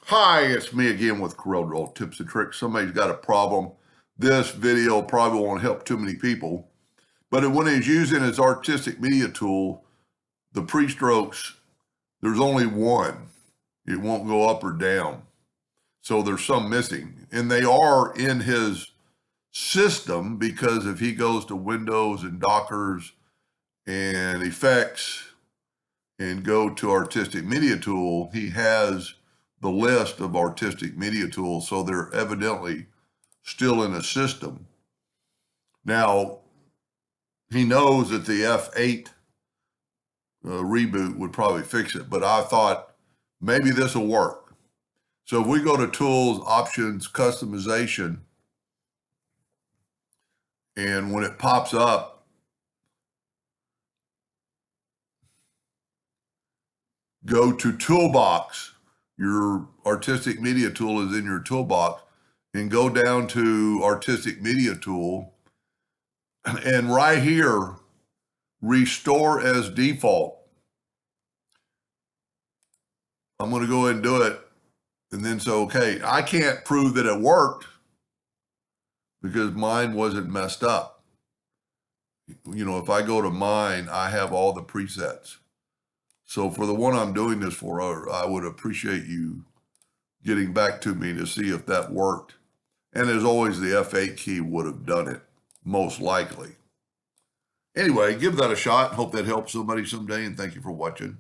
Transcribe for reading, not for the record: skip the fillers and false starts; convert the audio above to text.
Hi, it's me again with Corel Draw Tips and Tricks. Somebody's got a problem. This video probably won't help too many people, but when he's using his artistic media tool, the pre-strokes, there's only one. It won't go up or down. So there's some missing, and they are in his system because if he goes to Windows and Dockers and Effects and go to artistic media tool, he has the list of artistic media tools. So they're evidently still in a system. Now, he knows that the F8 reboot would probably fix it, but I thought maybe this will work. So if we go to Tools, Options, Customization, and when it pops up, go to Toolbox. Your artistic media tool is in your toolbox, and go down to Artistic Media Tool, and right here, Restore as Default. I'm going to go ahead and do it, and then so, okay, I can't prove that it worked because mine wasn't messed up. You know, if I go to mine, I have all the presets. So for the one I'm doing this for, I would appreciate you getting back to me to see if that worked. And as always, the F8 key would have done it, most likely. Anyway, give that a shot. Hope that helps somebody someday, and thank you for watching.